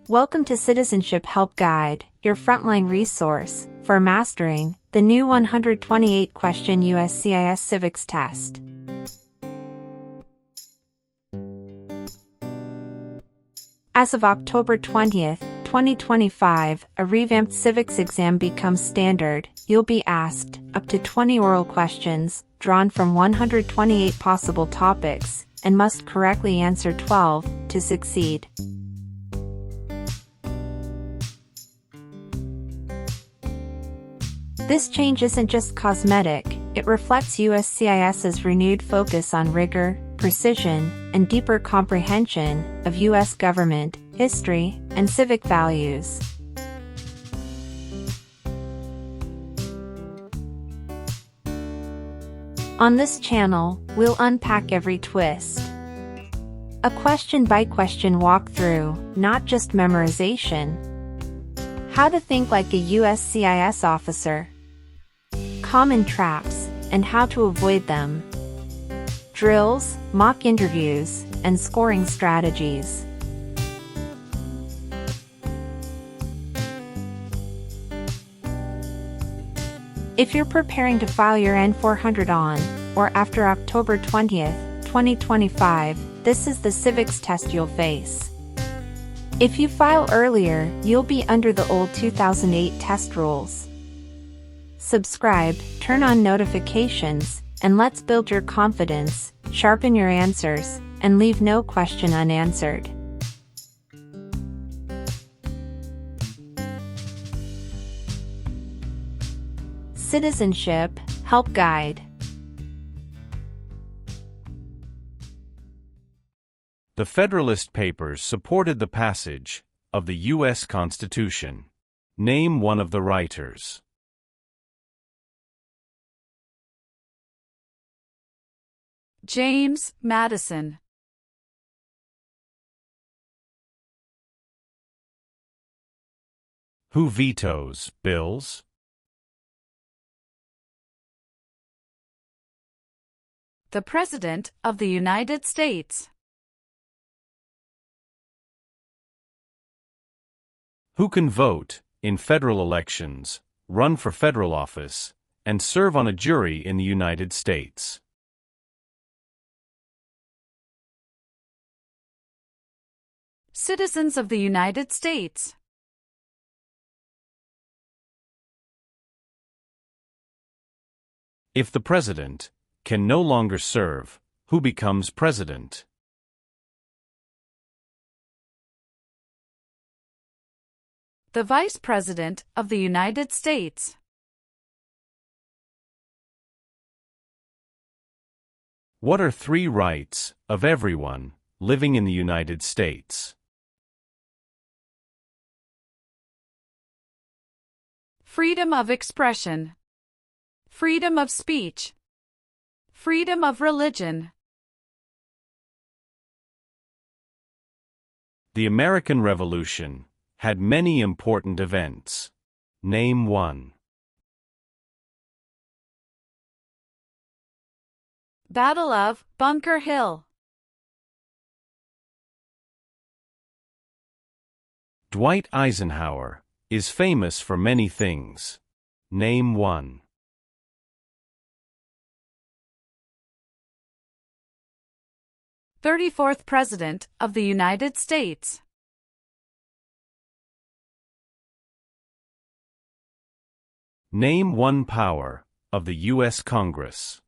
Welcome to Citizenship Help Guide, your frontline resource for mastering the new 128-question USCIS Civics test. As of October 20th, 2025, a revamped civics exam becomes standard. You'll be asked up to 20 oral questions, drawn from 128 possible topics, and must correctly answer 12 to succeed. This change isn't just cosmetic, it reflects USCIS's renewed focus on rigor, precision, and deeper comprehension of U.S. government, history, and civic values. On this channel, we'll unpack every twist. A question-by-question walkthrough, not just memorization. How to think like a USCIS officer. Common traps, and how to avoid them. Drills, mock interviews, and scoring strategies. If you're preparing to file your N-400 on, or after October 20th, 2025, this is the civics test you'll face. If you file earlier, you'll be under the old 2008 test rules. Subscribe, turn on notifications, and let's build your confidence, sharpen your answers, and leave no question unanswered. Citizenship Help Guide. The Federalist Papers supported the passage of the U.S. Constitution. Name one of the writers. James Madison. Who vetoes bills? The President of the United States. Who can vote in federal elections, run for federal office, and serve on a jury in the United States? Citizens of the United States. If the president can no longer serve, who becomes president? The Vice President of the United States. What are three rights of everyone living in the United States? Freedom of expression. Freedom of speech. Freedom of religion. The American Revolution had many important events. Name one. Battle of Bunker Hill. Dwight Eisenhower is famous for many things. Name one. 34th President of the United States. Name one power of the U.S. Congress.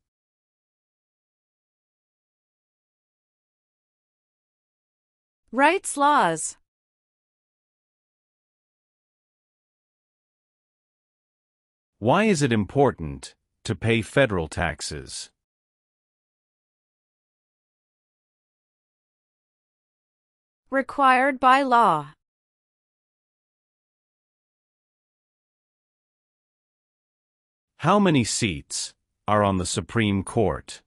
Rights laws. Why is it important to pay federal taxes? Required by law. How many seats are on the Supreme Court?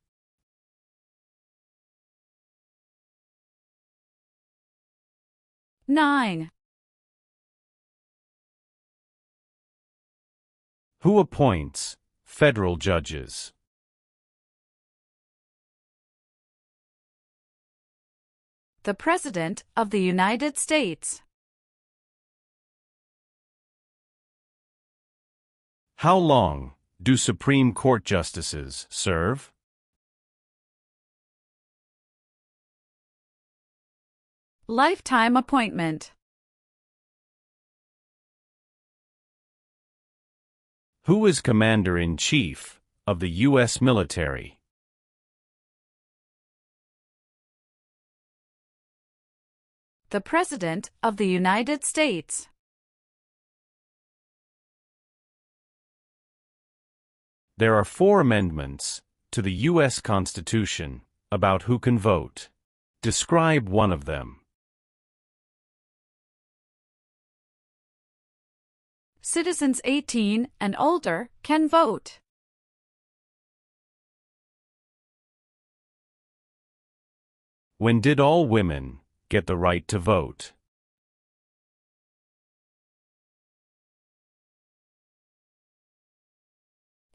Nine. Who appoints federal judges? The President of the United States. How long do Supreme Court justices serve? Lifetime appointment. Who is Commander-in-Chief of the U.S. military? The President of the United States. There are 4 amendments to the U.S. Constitution about who can vote. Describe one of them. Citizens 18 and older can vote. When did all women get the right to vote?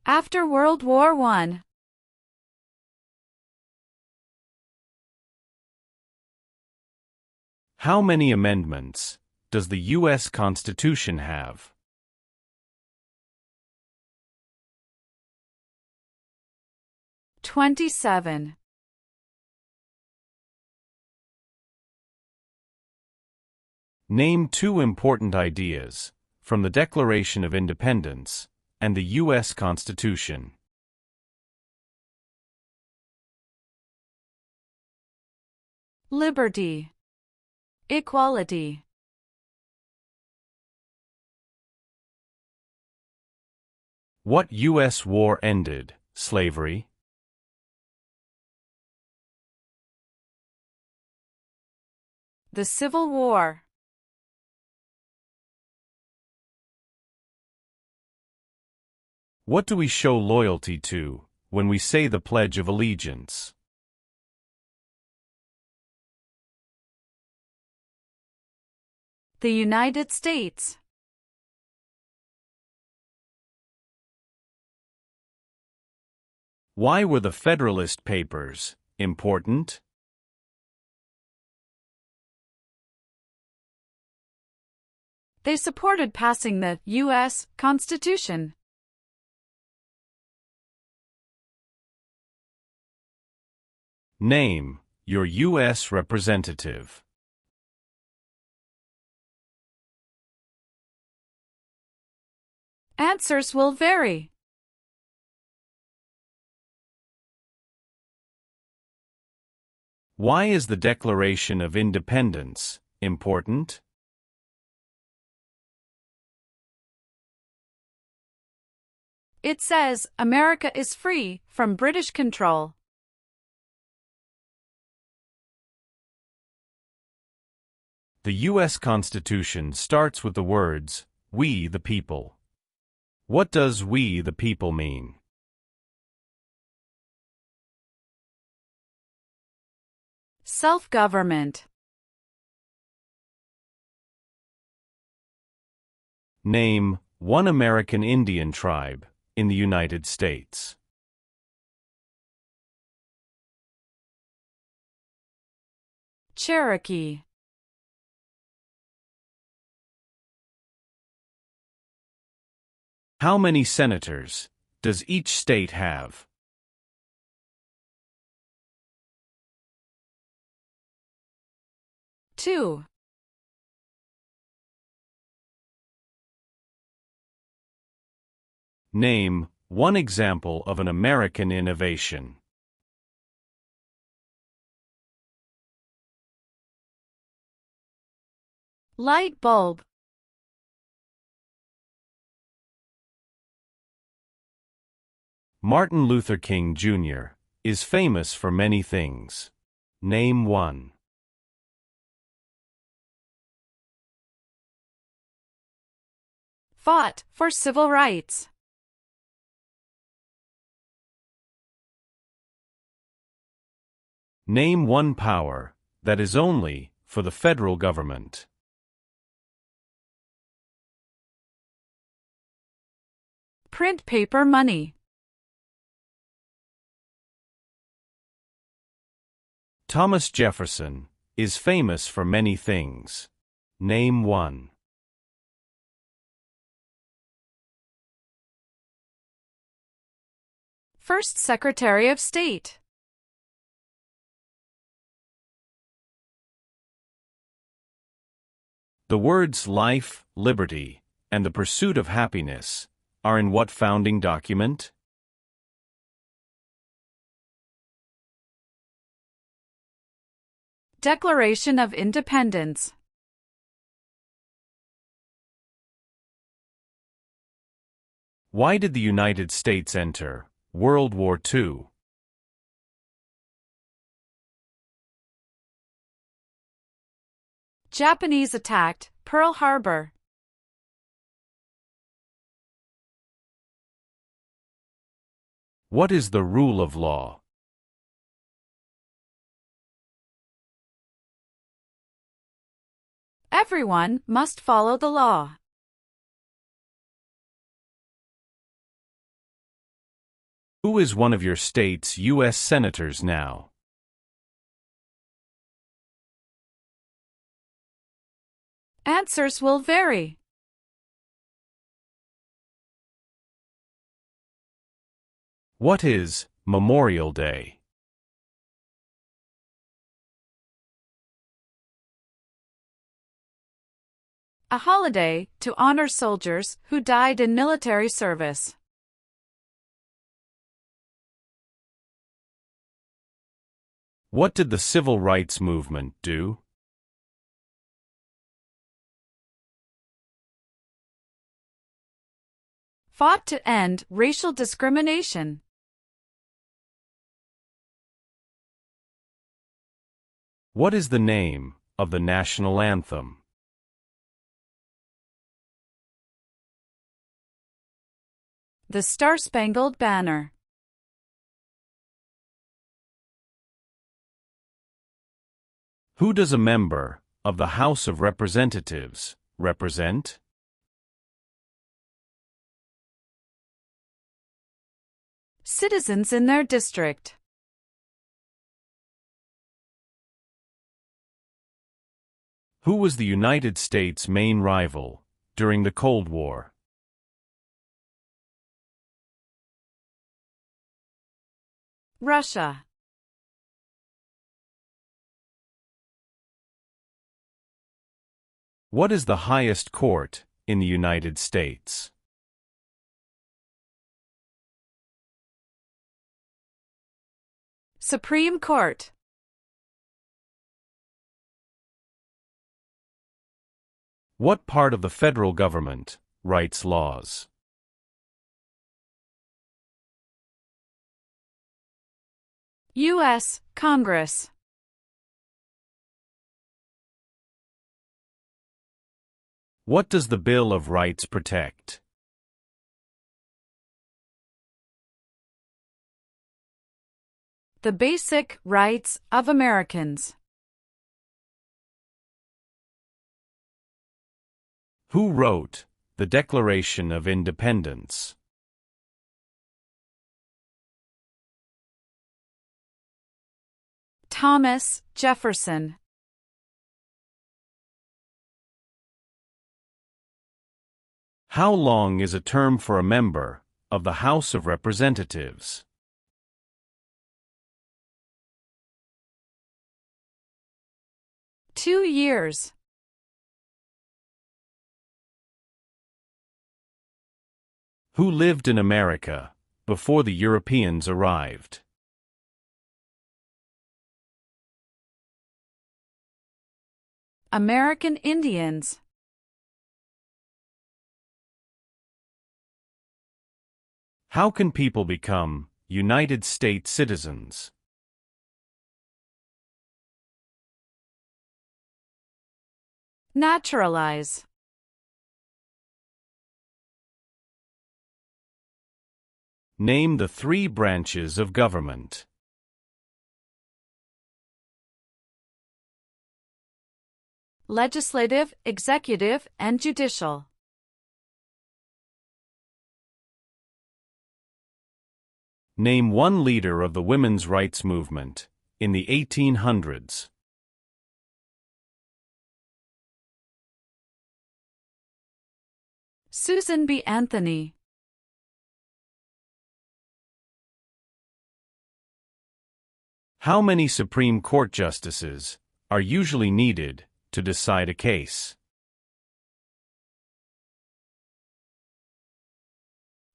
After World War I. How many amendments does the U.S. Constitution have? 27. Name 2 important ideas from the Declaration of Independence and the U.S. Constitution. Liberty. Equality. What U.S. war ended slavery? The Civil War. What do we show loyalty to when we say the Pledge of Allegiance? The United States. Why were the Federalist Papers important? They supported passing the U.S. Constitution. Name your U.S. representative. Answers will vary. Why is the Declaration of Independence important? It says America is free from British control. The U.S. Constitution starts with the words, "We the people." What does "we the people" mean? Self-government. Name one American Indian tribe in the United States. Cherokee. How many senators does each state have? 2. Name one example of an American innovation. Light bulb. Martin Luther King Jr. is famous for many things. Name one. Fought for civil rights. Name one power that is only for the federal government. Print paper money. Thomas Jefferson is famous for many things. Name one. First Secretary of State. The words life, liberty, and the pursuit of happiness are in what founding document? Declaration of Independence. Why did the United States enter World War II? Japanese attacked Pearl Harbor. What is the rule of law? Everyone must follow the law. Who is one of your state's U.S. senators now? Answers will vary. What is Memorial Day? A holiday to honor soldiers who died in military service. What did the Civil Rights Movement do? Fought to end racial discrimination. What is the name of the national anthem? The Star-Spangled Banner. Who does a member of the House of Representatives represent? Citizens in their district. Who was the United States' main rival during the Cold War? Russia. What is the highest court in the United States? Supreme Court. What part of the federal government writes laws? U.S. Congress. What does the Bill of Rights protect? The basic rights of Americans. Who wrote the Declaration of Independence? Thomas Jefferson. How long is a term for a member of the House of Representatives? Two years. Who lived in America before the Europeans arrived? American Indians. How can people become United States citizens? Naturalize. Name the 3 branches of government. Legislative, executive, and judicial. Name one leader of the women's rights movement in the 1800s. Susan B. Anthony. How many Supreme Court justices are usually needed to decide a case?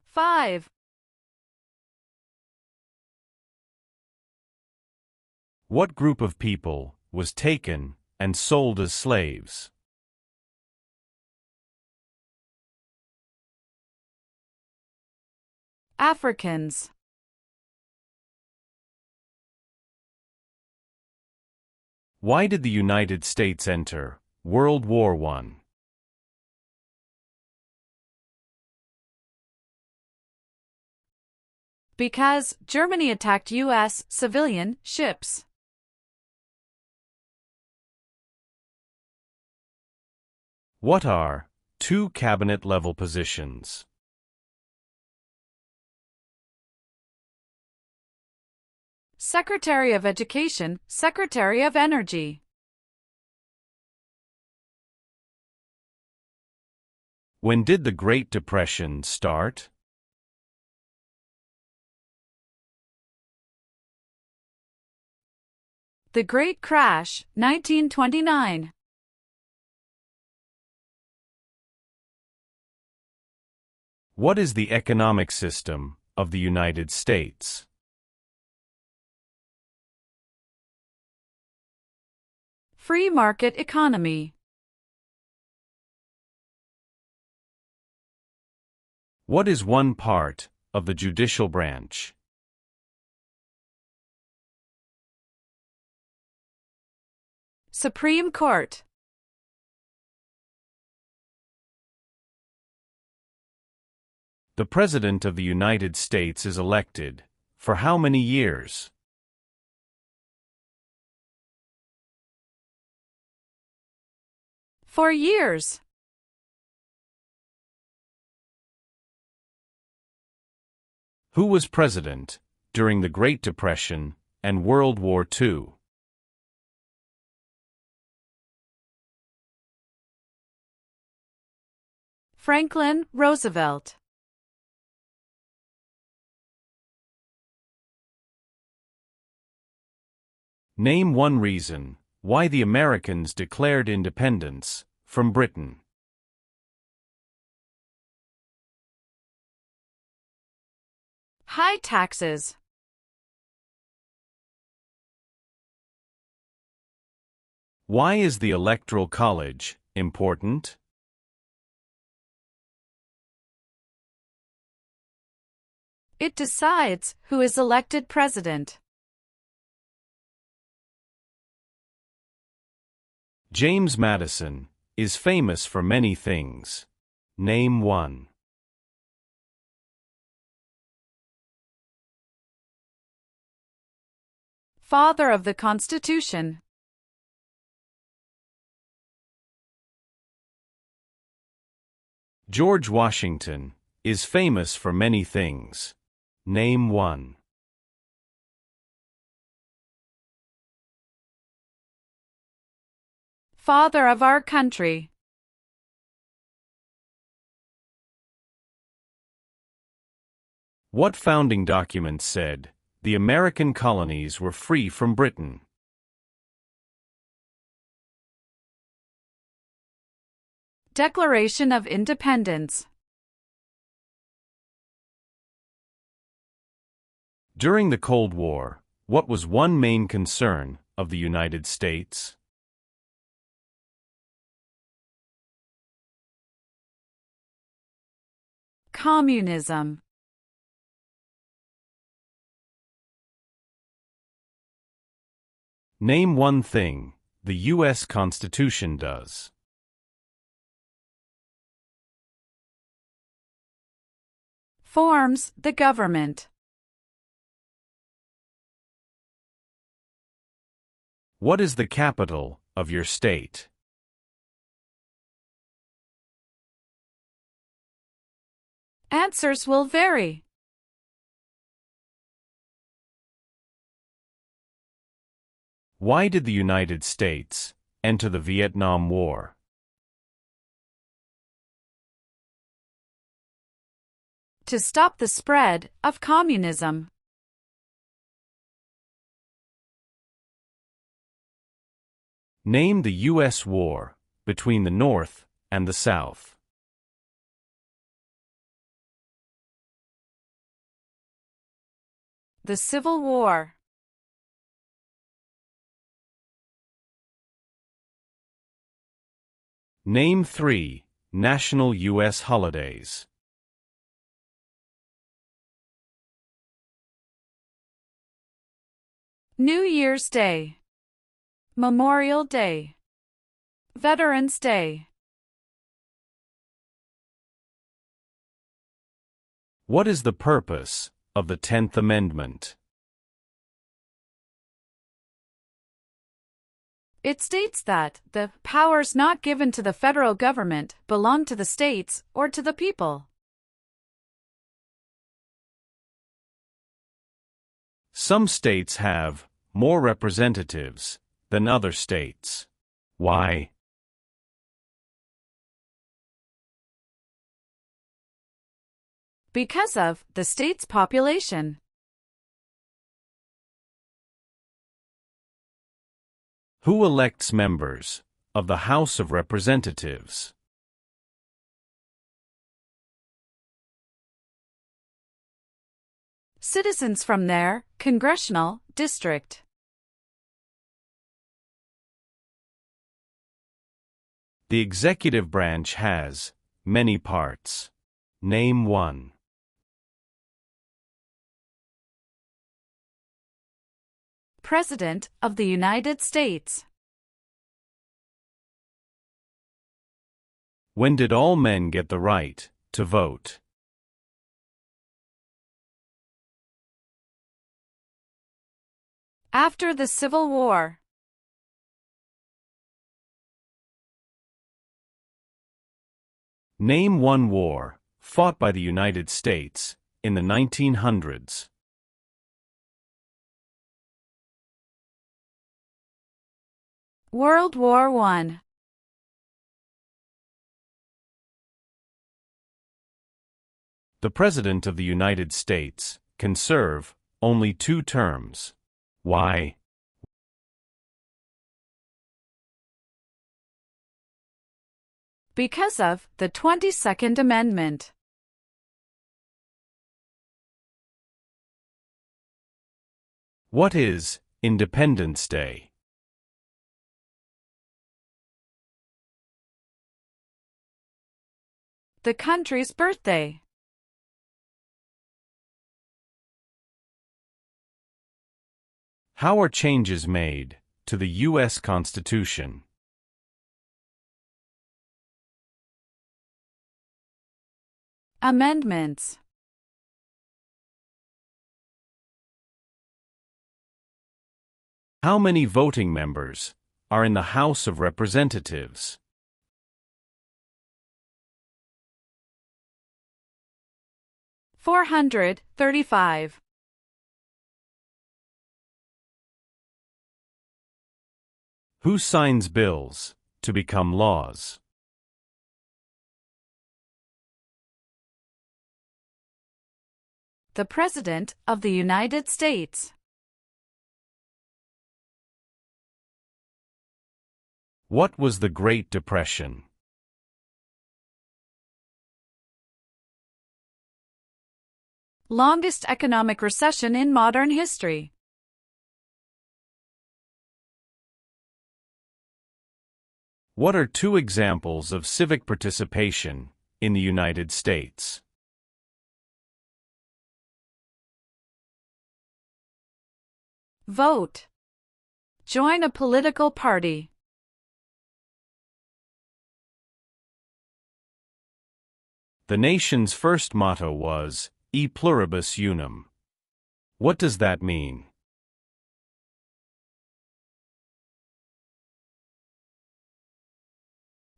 5. What group of people was taken and sold as slaves? Africans. Why did the United States enter World War I? Because Germany attacked U.S. civilian ships. What are two cabinet-level positions? Secretary of Education, Secretary of Energy. When did the Great Depression start? The Great Crash, 1929. What is the economic system of the United States? Free market economy. What is one part of the judicial branch? Supreme Court. The President of the United States is elected for how many years? For years. Who was president during the Great Depression and World War II? Franklin Roosevelt. Name one reason why the Americans declared independence from Britain. High taxes. Why is the Electoral College important? It decides who is elected president. James Madison is famous for many things. Name one. Father of the Constitution. George Washington is famous for many things. Name one. Father of our country. What founding document said the American colonies were free from Britain? Declaration of Independence. During the Cold War, what was one main concern of the United States? Communism. Name one thing the U.S. Constitution does. Forms the government. What is the capital of your state? Answers will vary. Why did the United States enter the Vietnam War? To stop the spread of communism. Name the U.S. war between the North and the South. The Civil War. Name 3 national U.S. holidays. New Year's Day, Memorial Day, Veterans Day. What is the purpose of the 10th Amendment? It states that the powers not given to the federal government belong to the states or to the people. Some states have more representatives than other states. Why? Because of the state's population. Who elects members of the House of Representatives? Citizens from their congressional district. The executive branch has many parts. Name one. President of the United States. When did all men get the right to vote? After the Civil War. Name one war fought by the United States in the 1900s. World War I. The President of the United States can serve only 2 terms. Why? Because of the 22nd Amendment. What is Independence Day? The country's birthday. How are changes made to the U.S. Constitution? Amendments. How many voting members are in the House of Representatives? 435. Who signs bills to become laws? The President of the United States. What was the Great Depression? Longest economic recession in modern history. What are 2 examples of civic participation in the United States? Vote. Join a political party. The nation's first motto was, E pluribus unum. What does that mean?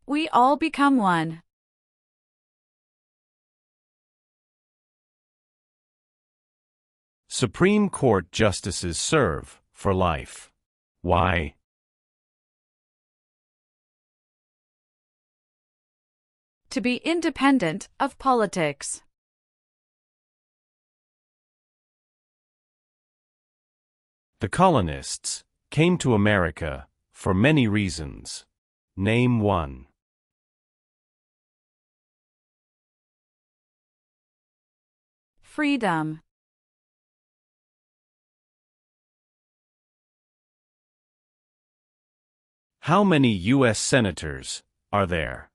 We all become one. Supreme Court justices serve for life. Why? To be independent of politics. The colonists came to America For many reasons. Name one. Freedom. How many U.S. senators are there?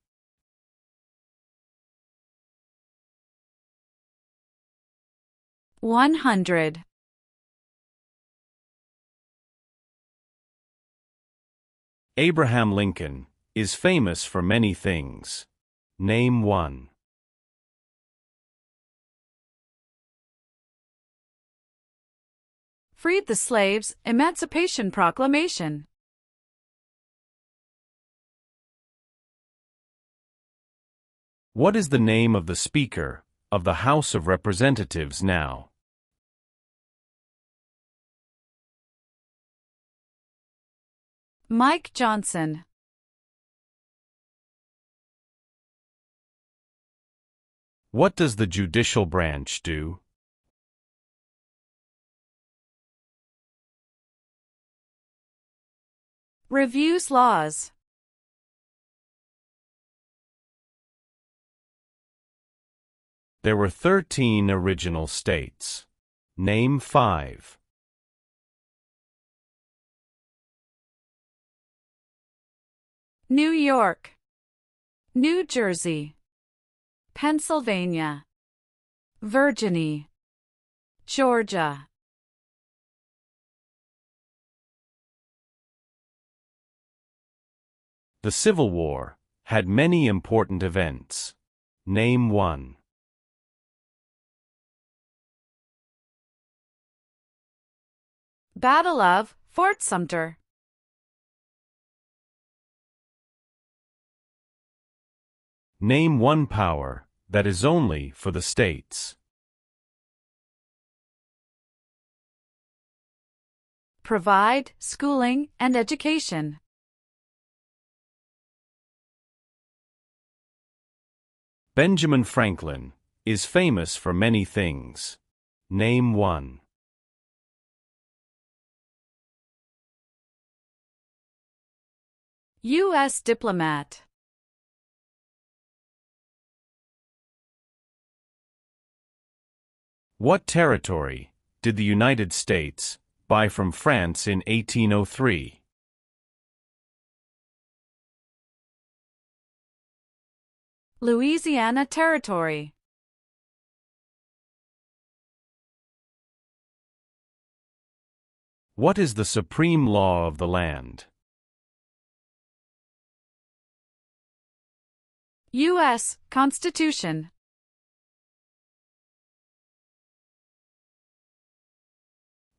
$100. Abraham Lincoln is famous for many things. Name one. Freed the slaves, Emancipation Proclamation. What is the name of the Speaker of the House of Representatives now? Mike Johnson. What does the judicial branch do? Reviews laws. There were 13 original states. Name 5. New York, New Jersey, Pennsylvania, Virginia, Georgia. The Civil War had many important events. Name one. Battle of Fort Sumter. Name one power that is only for the states. Provide schooling and education. Benjamin Franklin is famous for many things. Name one. U.S. diplomat. What territory did the United States buy from France in 1803? Louisiana Territory. What is the supreme law of the land? U.S. Constitution.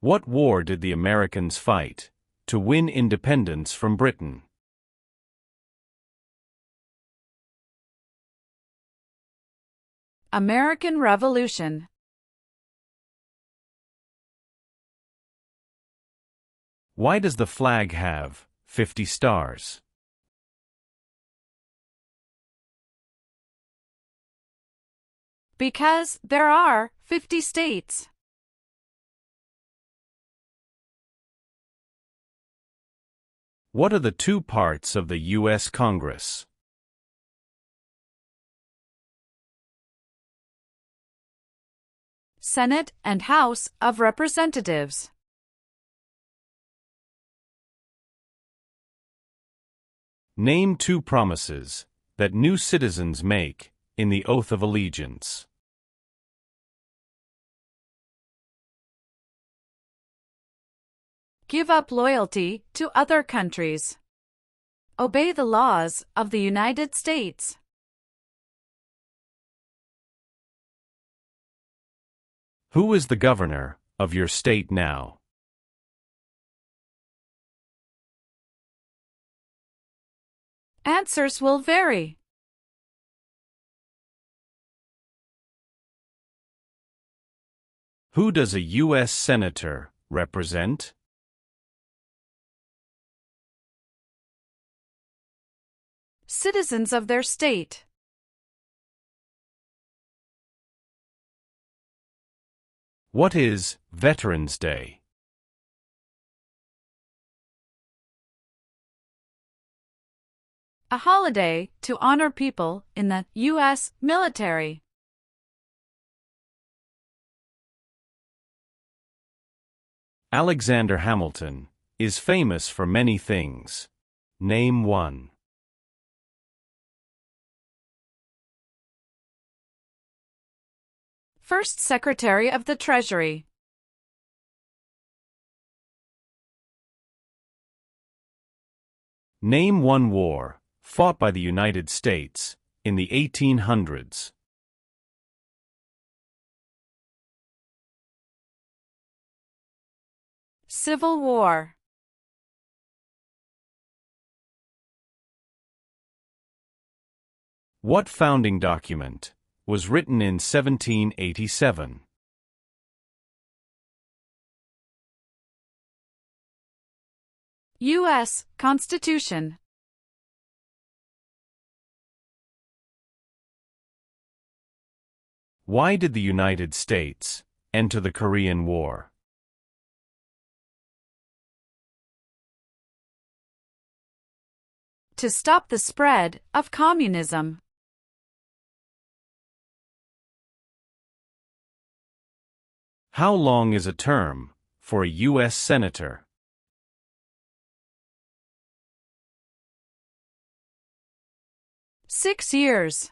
What war did the Americans fight to win independence from Britain? American Revolution. Why does the flag have 50 stars? Because there are 50 states. What are the two parts of the U.S. Congress? Senate and House of Representatives. Name two promises that new citizens make in the oath of allegiance. Give up loyalty to other countries. Obey the laws of the United States. Who is the governor of your state now? Answers will vary. Who does a U.S. senator represent? Citizens of their state. What is Veterans Day? a holiday to honor people in the U.S. military. Alexander Hamilton is famous for many things. Name one. First Secretary of the Treasury. Name one war fought by the United States in the 1800s. Civil War. What founding document was written in 1787? U.S. Constitution. Why did the United States enter the Korean War? To stop the spread of communism. How long is a term for a U.S. Senator? Six years.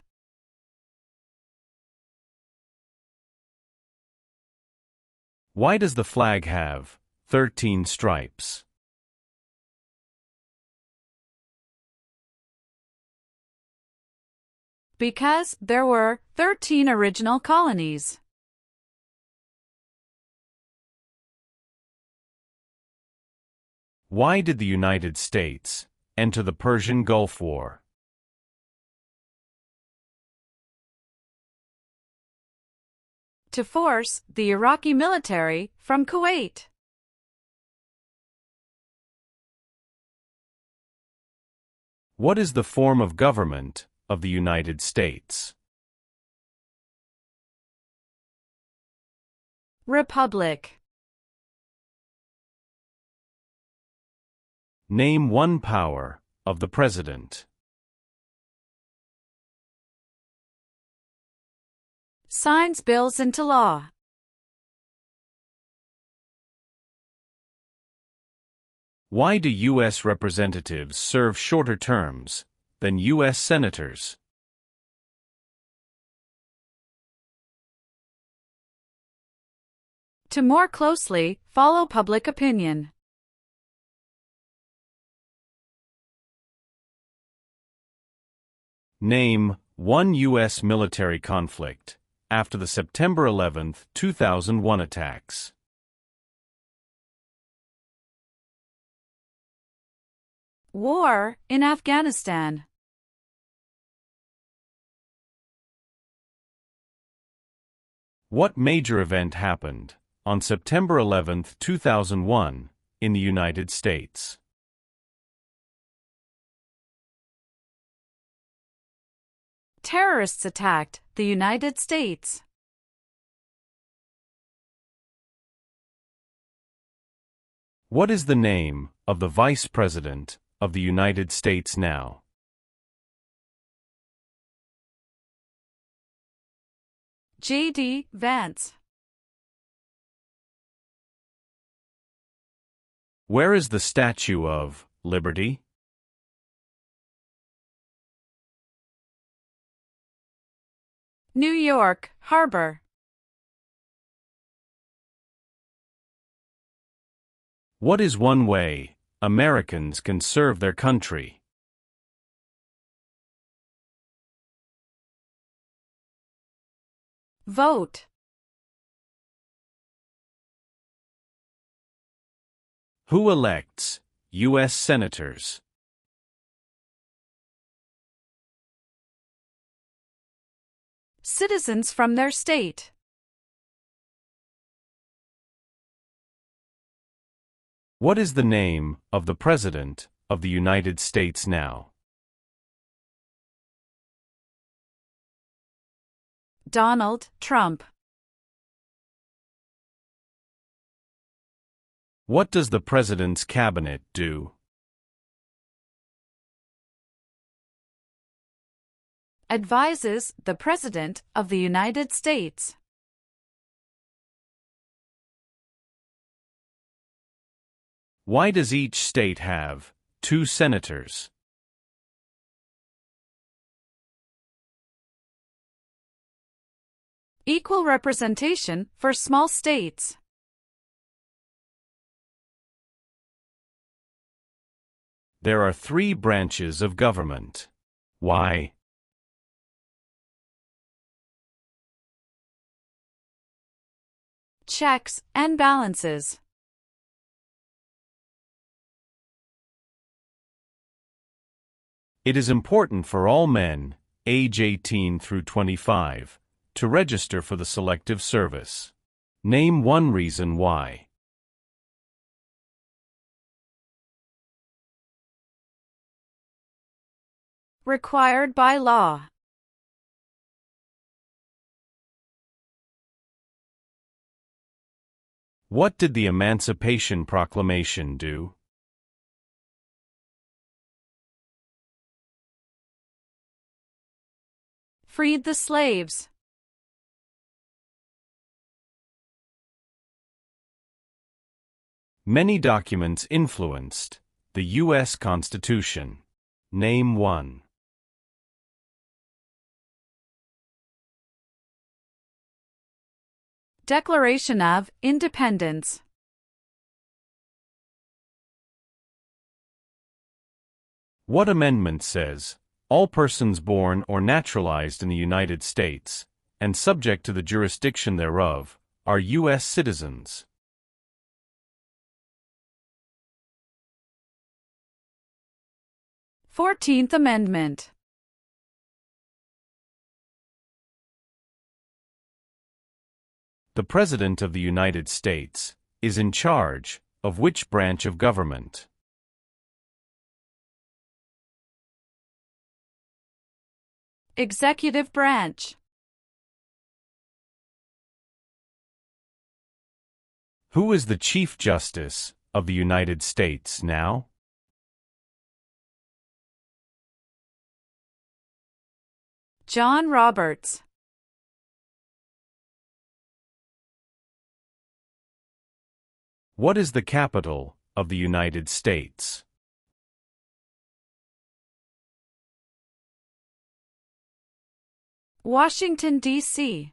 Why does the flag have 13 stripes? Because there were 13 original colonies. Why did the United States enter the Persian Gulf War? To force the Iraqi military from Kuwait. What is the form of government of the United States? Republic. Name one power of the President. Signs bills into law. Why do U.S. representatives serve shorter terms than U.S. senators? To more closely follow public opinion. Name one U.S. military conflict after the September 11, 2001 attacks. War in Afghanistan. What major event happened on September 11, 2001 in the United States? Terrorists attacked the United States. What is the name of the Vice President of the United States now? J.D. Vance. Where is the Statue of Liberty? New York Harbor. What is one way Americans can serve their country? Vote. Who elects U.S. senators? Citizens from their state. What is the name of the President of the United States now? Donald Trump. What does the President's cabinet do? advises the President of the United States. Why does each state have 2 senators? Equal representation for small states. There are 3 branches of government. Why? Checks and balances. It is important for all men, age 18 through 25, to register for the Selective Service. Name one reason why. Required by law. What did the Emancipation Proclamation do? Freed the slaves. Many documents influenced the U.S. Constitution. Name one. Declaration of Independence. What amendment says, all persons born or naturalized in the United States, and subject to the jurisdiction thereof, are U.S. citizens? 14th Amendment. The President of the United States is in charge of which branch of government? Executive branch. Who is the Chief Justice of the United States now? John Roberts. What is the capital of the United States? Washington, D.C.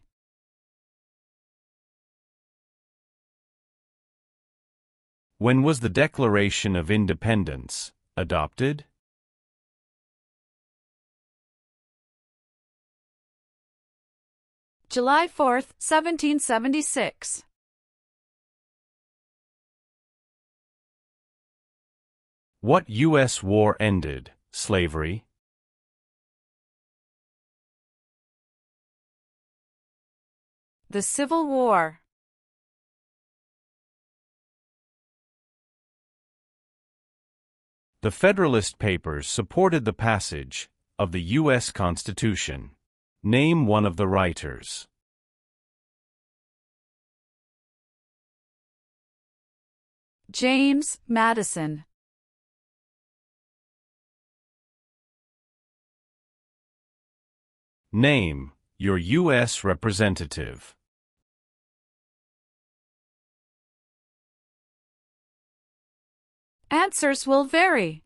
When was the Declaration of Independence adopted? July 4, 1776. What U.S. war ended slavery? The Civil War. The Federalist Papers supported the passage of the U.S. Constitution. Name one of the writers. James Madison. Name your U.S. representative. Answers will vary.